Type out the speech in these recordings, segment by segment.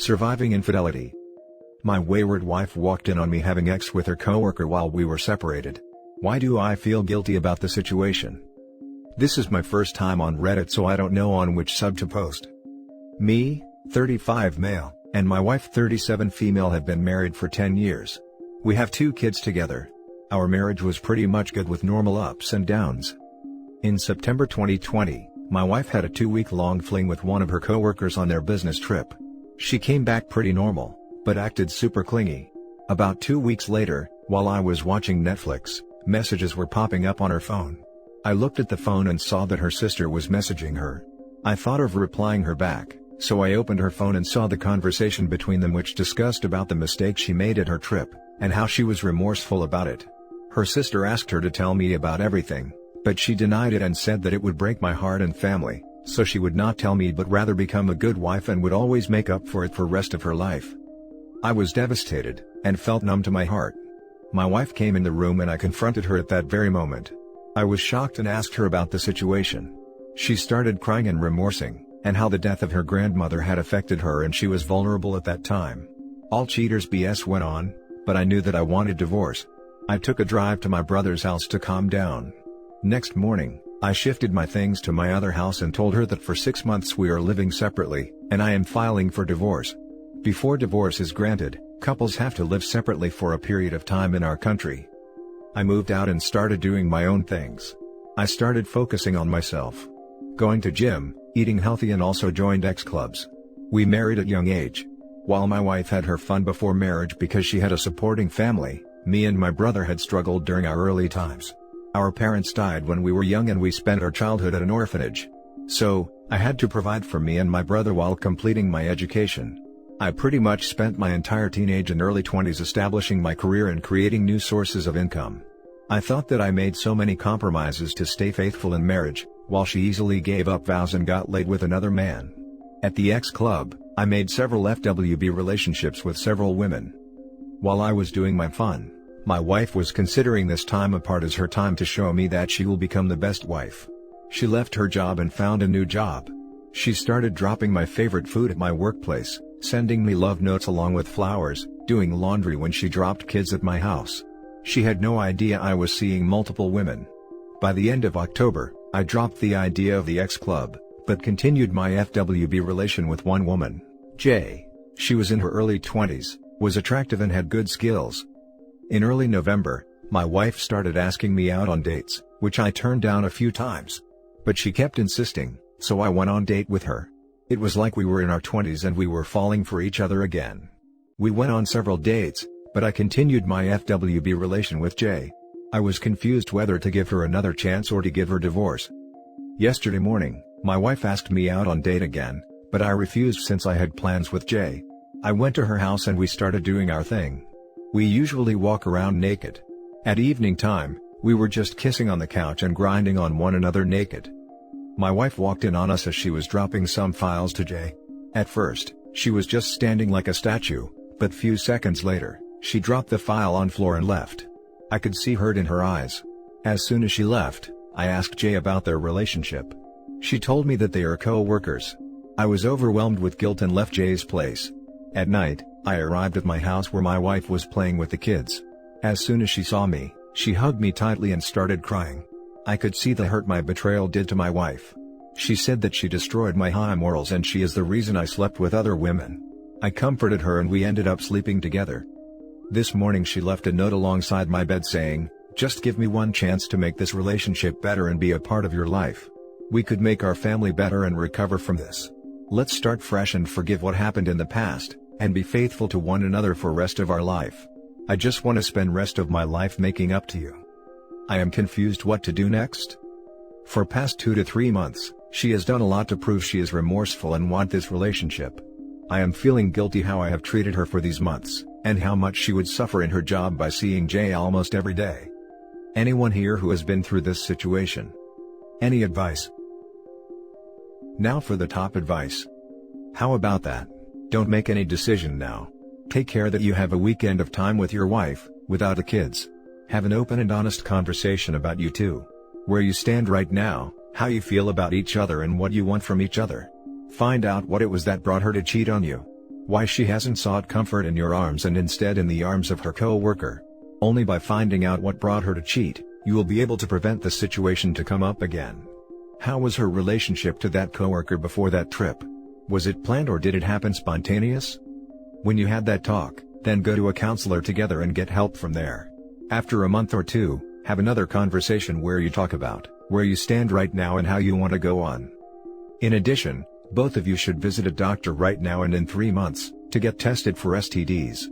Surviving infidelity. My wayward wife walked in on me having sex with her coworker while we were separated. Why do I feel guilty about the situation? This is my first time on Reddit, so I don't know on which sub to post. Me, 35 male, and my wife 37 female have been married for 10 years. We have 2 kids together. Our marriage was pretty much good with normal ups and downs. In September 2020, my wife had a 2-week-long fling with one of her coworkers on their business trip. She came back pretty normal, but acted super clingy. About 2 weeks later, while I was watching Netflix, messages were popping up on her phone. I looked at the phone and saw that her sister was messaging her. I thought of replying her back, so I opened her phone and saw the conversation between them, which discussed about the mistake she made at her trip, and how she was remorseful about it. Her sister asked her to tell me about everything, but she denied it and said that it would break my heart and family, so she would not tell me but rather become a good wife and would always make up for it for rest of her life. I was devastated, and felt numb to my heart. My wife came in the room and I confronted her at that very moment. I was shocked and asked her about the situation. She started crying and remorsing, and how the death of her grandmother had affected her and she was vulnerable at that time. All cheaters BS went on, but I knew that I wanted divorce. I took a drive to my brother's house to calm down. Next morning, I shifted my things to my other house and told her that for 6 months we are living separately, and I am filing for divorce. Before divorce is granted, couples have to live separately for a period of time in our country. I moved out and started doing my own things. I started focusing on myself. Going to gym, eating healthy, and also joined X clubs. We married at young age. While my wife had her fun before marriage because she had a supporting family, me and my brother had struggled during our early times. Our parents died when we were young and we spent our childhood at an orphanage. So, I had to provide for me and my brother while completing my education. I pretty much spent my entire teenage and early 20s establishing my career and creating new sources of income. I thought that I made so many compromises to stay faithful in marriage, while she easily gave up vows and got laid with another man. At the X Club, I made several FWB relationships with several women. While I was doing my fun, my wife was considering this time apart as her time to show me that she will become the best wife. She left her job and found a new job. She started dropping my favorite food at my workplace, sending me love notes along with flowers, doing laundry when she dropped kids at my house. She had no idea I was seeing multiple women. By the end of October, I dropped the idea of the X Club, but continued my FWB relation with one woman, J. She was in her early 20s, was attractive and had good skills. In early November, my wife started asking me out on dates, which I turned down a few times. But she kept insisting, so I went on date with her. It was like we were in our 20s and we were falling for each other again. We went on several dates, but I continued my FWB relation with J. I was confused whether to give her another chance or to give her divorce. Yesterday morning, my wife asked me out on date again, but I refused since I had plans with J. I went to her house and we started doing our thing. We usually walk around naked. At evening time, we were just kissing on the couch and grinding on one another naked. My wife walked in on us as she was dropping some files to J. At first, she was just standing like a statue, but few seconds later, she dropped the file on floor and left. I could see hurt in her eyes. As soon as she left, I asked J about their relationship. She told me that they are co-workers. I was overwhelmed with guilt and left J's place. At night, I arrived at my house where my wife was playing with the kids. As soon as she saw me, she hugged me tightly and started crying. I could see the hurt my betrayal did to my wife. She said that she destroyed my high morals and she is the reason I slept with other women. I comforted her and we ended up sleeping together. This morning she left a note alongside my bed saying, "Just give me one chance to make this relationship better and be a part of your life. We could make our family better and recover from this. Let's start fresh and forgive what happened in the past, and be faithful to one another for rest of our life. I just want to spend rest of my life making up to you." I am confused what to do next. For past 2 to 3 months, she has done a lot to prove she is remorseful and want this relationship. I am feeling guilty how I have treated her for these months, and how much she would suffer in her job by seeing Jay almost every day. Anyone here who has been through this situation? Any advice? Now for the top advice. How about that? Don't make any decision now. Take care that you have a weekend of time with your wife, without the kids. Have an open and honest conversation about you two. Where you stand right now, how you feel about each other and what you want from each other. Find out what it was that brought her to cheat on you. Why she hasn't sought comfort in your arms and instead in the arms of her co-worker. Only by finding out what brought her to cheat, you will be able to prevent the situation to come up again. How was her relationship to that coworker before that trip? Was it planned or did it happen spontaneous? When you had that talk, then go to a counselor together and get help from there. After a month or two, have another conversation where you talk about where you stand right now and how you want to go on. In addition, both of you should visit a doctor right now and in 3 months, to get tested for STDs.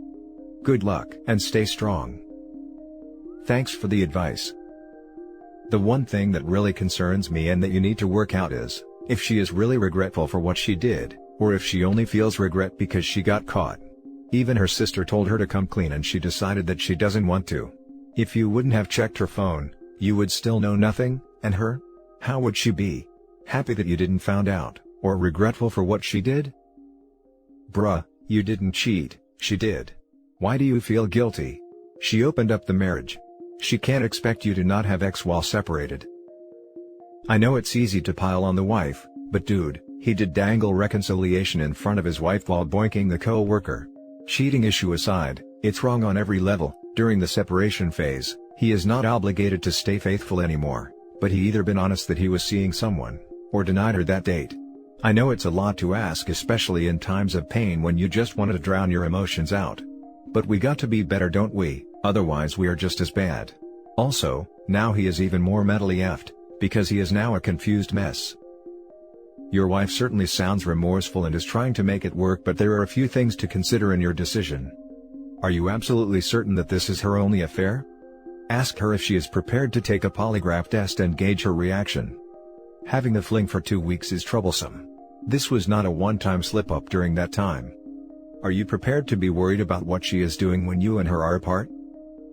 Good luck and stay strong. Thanks for the advice. The one thing that really concerns me and that you need to work out is, if she is really regretful for what she did, or if she only feels regret because she got caught. Even her sister told her to come clean and she decided that she doesn't want to. If you wouldn't have checked her phone, you would still know nothing, and her? How would she be? Happy that you didn't found out, or regretful for what she did? Bruh, you didn't cheat, she did. Why do you feel guilty? She opened up the marriage. She can't expect you to not have ex while separated. I know it's easy to pile on the wife, but dude, he did dangle reconciliation in front of his wife while boinking the co-worker. Cheating issue aside, it's wrong on every level. During the separation phase, he is not obligated to stay faithful anymore, but he either been honest that he was seeing someone, or denied her that date. I know it's a lot to ask, especially in times of pain when you just wanted to drown your emotions out. But we got to be better, don't we? Otherwise we are just as bad. Also, now he is even more mentally effed, because he is now a confused mess. Your wife certainly sounds remorseful and is trying to make it work, but there are a few things to consider in your decision. Are you absolutely certain that this is her only affair? Ask her if she is prepared to take a polygraph test and gauge her reaction. Having the fling for 2 weeks is troublesome. This was not a one-time slip-up during that time. Are you prepared to be worried about what she is doing when you and her are apart?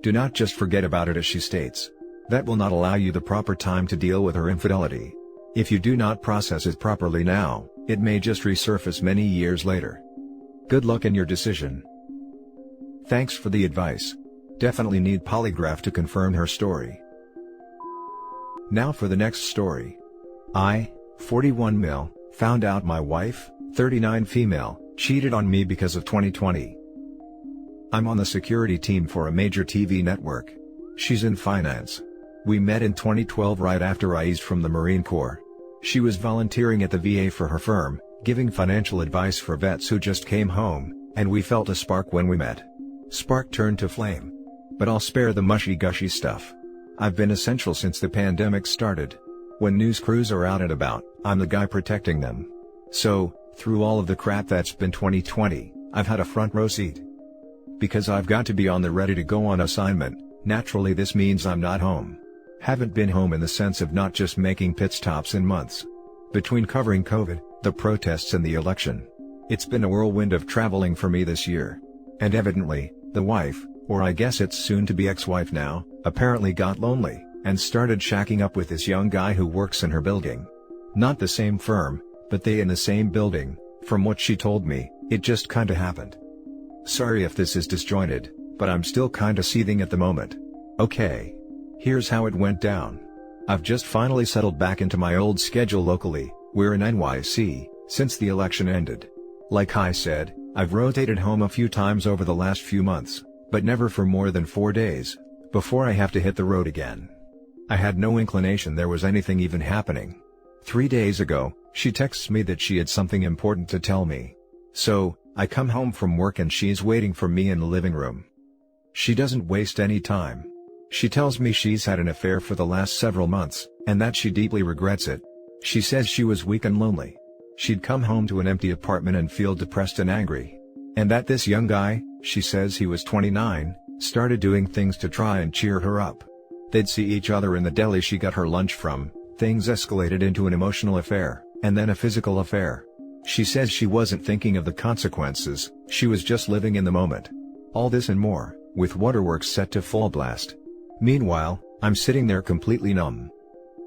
Do not just forget about it, as she states. That will not allow you the proper time to deal with her infidelity. If you do not process it properly now, it may just resurface many years later. Good luck in your decision. Thanks for the advice. Definitely need polygraph to confirm her story. Now for the next story. I, 41 male, found out my wife, 39 female, cheated on me because of 2020. I'm on the security team for a major TV network. She's in finance. We met in 2012 right after I eased from the Marine Corps. She was volunteering at the VA for her firm, giving financial advice for vets who just came home, and we felt a spark when we met. Spark turned to flame. But I'll spare the mushy-gushy stuff. I've been essential since the pandemic started. When news crews are out and about, I'm the guy protecting them. So, through all of the crap that's been 2020, I've had a front row seat. Because I've got to be on the ready to go on assignment, naturally this means I'm not home. Haven't been home in the sense of not just making pit stops in months. Between covering COVID, the protests and the election, it's been a whirlwind of traveling for me this year. And evidently, the wife, or I guess it's soon to be ex-wife now, apparently got lonely, and started shacking up with this young guy who works in her building. Not the same firm, but they in the same building. From what she told me, it just kinda happened. Sorry if this is disjointed, but I'm still kinda seething at the moment. Okay. Here's how it went down. I've just finally settled back into my old schedule locally. We're in NYC, since the election ended. Like I said, I've rotated home a few times over the last few months, but never for more than 4 days, before I have to hit the road again. I had no inclination there was anything even happening. 3 days ago, she texts me that she had something important to tell me. So, I come home from work and she's waiting for me in the living room. She doesn't waste any time. She tells me she's had an affair for the last several months, and that she deeply regrets it. She says she was weak and lonely. She'd come home to an empty apartment and feel depressed and angry. And that this young guy, she says he was 29, started doing things to try and cheer her up. They'd see each other in the deli she got her lunch from, things escalated into an emotional affair, and then a physical affair. She says she wasn't thinking of the consequences, she was just living in the moment. All this and more, with waterworks set to full blast. Meanwhile, I'm sitting there completely numb.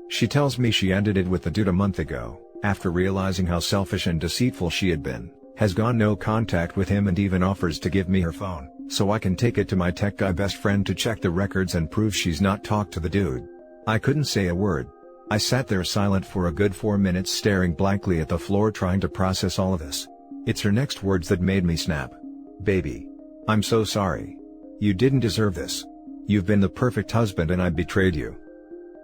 She tells me she ended it with the dude a month ago, after realizing how selfish and deceitful she had been, has gone no contact with him and even offers to give me her phone, so I can take it to my tech guy best friend to check the records and prove she's not talked to the dude. I couldn't say a word. I sat there silent for a good 4 minutes staring blankly at the floor trying to process all of this. It's her next words that made me snap. Baby. I'm so sorry. You didn't deserve this. You've been the perfect husband and I betrayed you.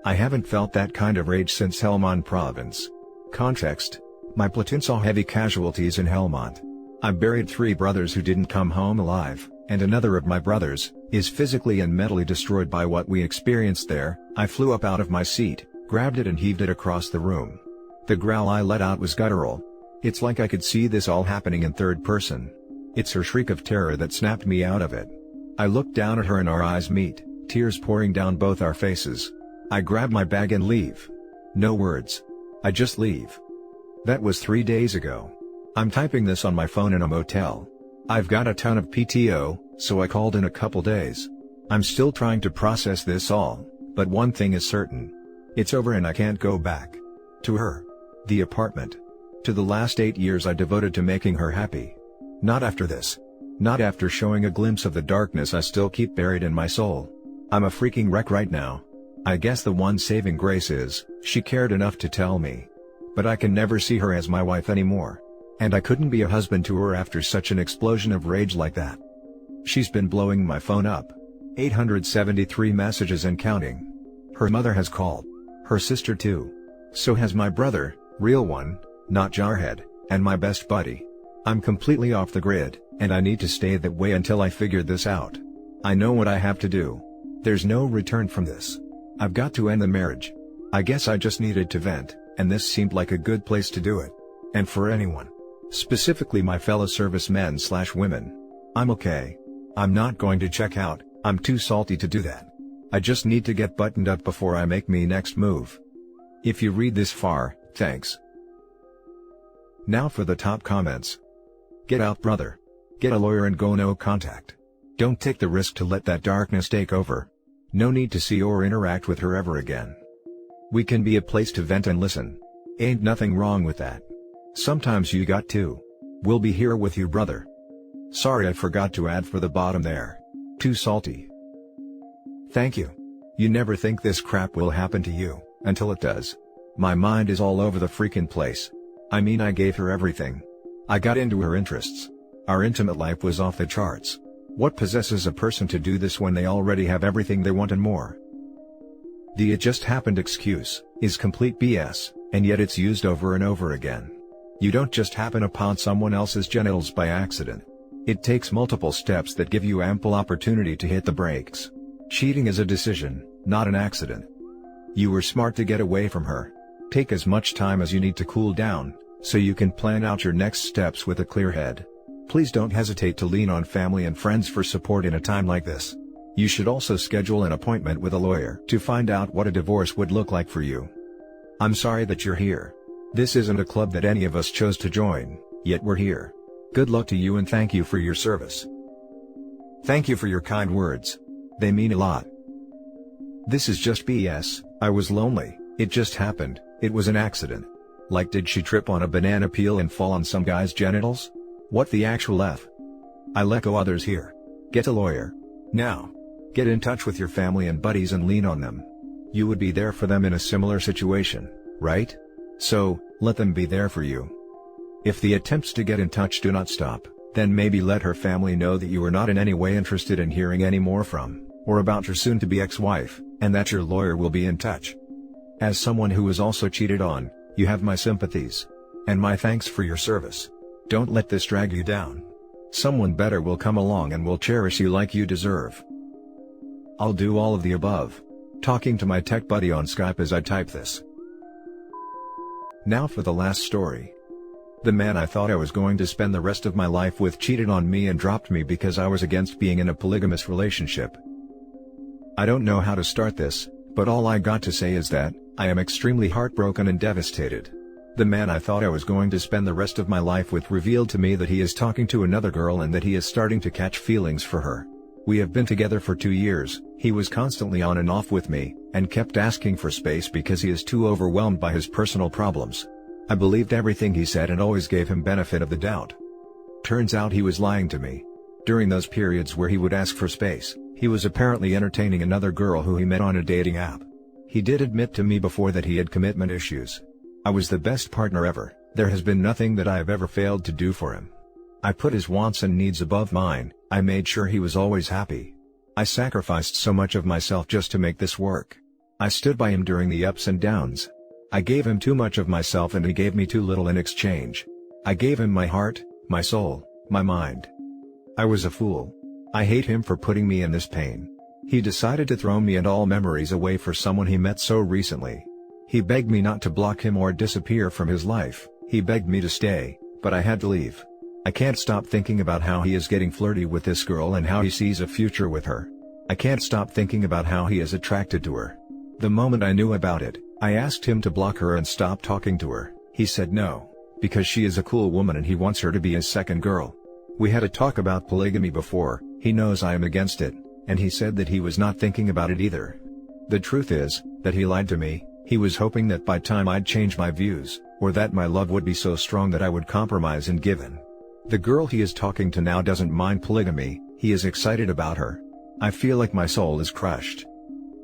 I haven't felt that kind of rage since Helmand Province. Context: my platoon saw heavy casualties in Helmand. I buried 3 brothers who didn't come home alive, and another of my brothers is physically and mentally destroyed by what we experienced there. I flew up out of my seat, grabbed it and heaved it across the room. The growl I let out was guttural. It's like I could see this all happening in third person. It's her shriek of terror that snapped me out of it. I looked down at her and our eyes meet, tears pouring down both our faces. I grab my bag and leave. No words. I just leave. That was 3 days ago. I'm typing this on my phone in a motel. I've got a ton of PTO, so I called in a couple days. I'm still trying to process this all, but one thing is certain. It's over and I can't go back. To her. The apartment. To the last 8 years I devoted to making her happy. Not after this. Not after showing a glimpse of the darkness I still keep buried in my soul. I'm a freaking wreck right now. I guess the one saving grace is, she cared enough to tell me. But I can never see her as my wife anymore. And I couldn't be a husband to her after such an explosion of rage like that. She's been blowing my phone up. 873 messages and counting. Her mother has called. Her sister too. So has my brother, real one, not jarhead, and my best buddy. I'm completely off the grid, and I need to stay that way until I figure this out. I know what I have to do. There's no return from this. I've got to end the marriage. I guess I just needed to vent, and this seemed like a good place to do it. And for anyone. Specifically my fellow servicemen/women. I'm okay. I'm not going to check out, I'm too salty to do that. I just need to get buttoned up before I make me next move. If you read this far, thanks. Now for the top comments. Get out, brother. Get a lawyer and go no contact. Don't take the risk to let that darkness take over. No need to see or interact with her ever again. We can be a place to vent and listen. Ain't nothing wrong with that. Sometimes you got to. We'll be here with you, brother. Sorry I forgot to add for the bottom there. Too salty. Thank you. You never think this crap will happen to you, until it does. My mind is all over the freaking place. I mean, I gave her everything. I got into her interests. Our intimate life was off the charts. What possesses a person to do this when they already have everything they want and more? The "it just happened" excuse is complete BS, and yet it's used over and over again. You don't just happen upon someone else's genitals by accident. It takes multiple steps that give you ample opportunity to hit the brakes. Cheating is a decision, not an accident. You were smart to get away from her. Take as much time as you need to cool down, so you can plan out your next steps with a clear head. Please don't hesitate to lean on family and friends for support in a time like this. You should also schedule an appointment with a lawyer to find out what a divorce would look like for you. I'm sorry that you're here. This isn't a club that any of us chose to join, yet we're here. Good luck to you and thank you for your service. Thank you for your kind words. They mean a lot. This is just BS. I was lonely, it just happened, it was an accident. Like, did she trip on a banana peel and fall on some guy's genitals? What the actual F? I let go others here. Get a lawyer. Now. Get in touch with your family and buddies and lean on them. You would be there for them in a similar situation, right? So, let them be there for you. If the attempts to get in touch do not stop, then maybe let her family know that you are not in any way interested in hearing any more from, or about your soon-to-be ex-wife, and that your lawyer will be in touch. As someone who was also cheated on, you have my sympathies. And my thanks for your service. Don't let this drag you down. Someone better will come along and will cherish you like you deserve. I'll do all of the above. Talking to my tech buddy on Skype as I type this. Now for the last story. The man I thought I was going to spend the rest of my life with cheated on me and dropped me because I was against being in a polygamous relationship. I don't know how to start this, but all I got to say is that, I am extremely heartbroken and devastated. The man I thought I was going to spend the rest of my life with revealed to me that he is talking to another girl and that he is starting to catch feelings for her. We have been together for 2 years, he was constantly on and off with me, and kept asking for space because he is too overwhelmed by his personal problems. I believed everything he said and always gave him benefit of the doubt. Turns out he was lying to me. During those periods where he would ask for space, he was apparently entertaining another girl who he met on a dating app. He did admit to me before that he had commitment issues. I was the best partner ever, There has been nothing that I have ever failed to do for him. I put his wants and needs above mine. I made sure he was always happy. I sacrificed so much of myself just to make this work. I stood by him during the ups and downs. I gave him too much of myself and he gave me too little in exchange. I gave him my heart, my soul, my mind. I was a fool. I hate him for putting me in this pain. He decided to throw me and all memories away for someone he met so recently. He begged me not to block him or disappear from his life. He begged me to stay, but I had to leave. I can't stop thinking about how he is getting flirty with this girl and how he sees a future with her. I can't stop thinking about how he is attracted to her. The moment I knew about it, I asked him to block her and stop talking to her. He said no, because she is a cool woman and he wants her to be his second girl. We had a talk about polygamy before. He knows I am against it, and he said that he was not thinking about it either. The truth is, that he lied to me. He was hoping that by time I'd change my views, or that my love would be so strong that I would compromise and give in. The girl he is talking to now doesn't mind polygamy. He is excited about her. I feel like my soul is crushed.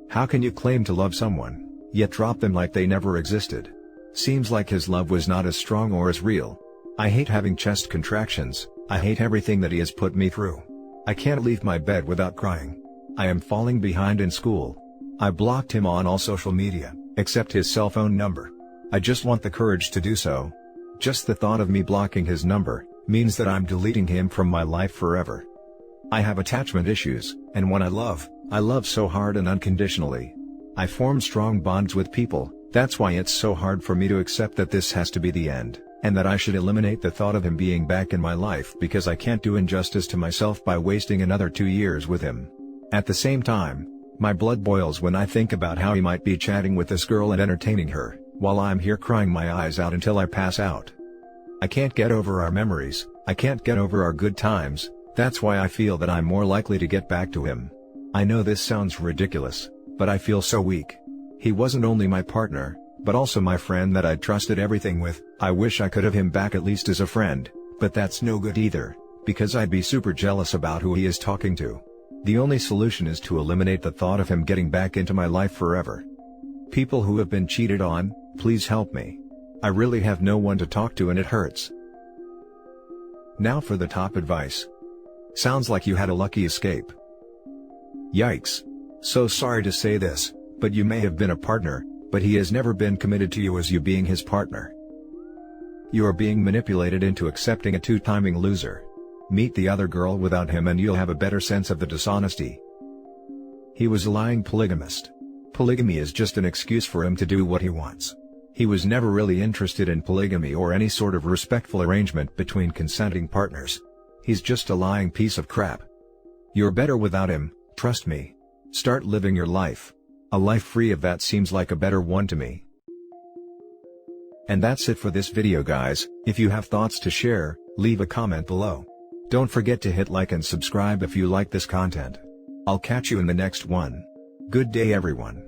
How can you claim to love someone, yet drop them like they never existed? Seems like his love was not as strong or as real. I hate having chest contractions. I hate everything that he has put me through. I can't leave my bed without crying. I am falling behind in school. I blocked him on all social media, except his cell phone number. I just want the courage to do so. Just the thought of me blocking his number means that I'm deleting him from my life forever. I have attachment issues, and when I love so hard and unconditionally. I form strong bonds with people. That's why it's so hard for me to accept that this has to be the end, and that I should eliminate the thought of him being back in my life because I can't do injustice to myself by wasting another 2 years with him. At the same time, my blood boils when I think about how he might be chatting with this girl and entertaining her, while I'm here crying my eyes out until I pass out. I can't get over our memories. I can't get over our good times. That's why I feel that I'm more likely to get back to him. I know this sounds ridiculous, but I feel so weak. He wasn't only my partner, but also my friend that I trusted everything with. I wish I could have him back at least as a friend, but that's no good either, because I'd be super jealous about who he is talking to. The only solution is to eliminate the thought of him getting back into my life forever. People who have been cheated on, please help me. I really have no one to talk to and it hurts. Now for the top advice. Sounds like you had a lucky escape. Yikes. So sorry to say this, but you may have been a partner, but he has never been committed to you as you being his partner. You are being manipulated into accepting a two-timing loser. Meet the other girl without him and you'll have a better sense of the dishonesty. He was a lying polygamist. Polygamy is just an excuse for him to do what he wants. He was never really interested in polygamy or any sort of respectful arrangement between consenting partners. He's just a lying piece of crap. You're better without him, trust me. Start living your life. A life free of that seems like a better one to me. And that's it for this video, guys. If you have thoughts to share, leave a comment below. Don't forget to hit like and subscribe if you like this content. I'll catch you in the next one. Good day everyone.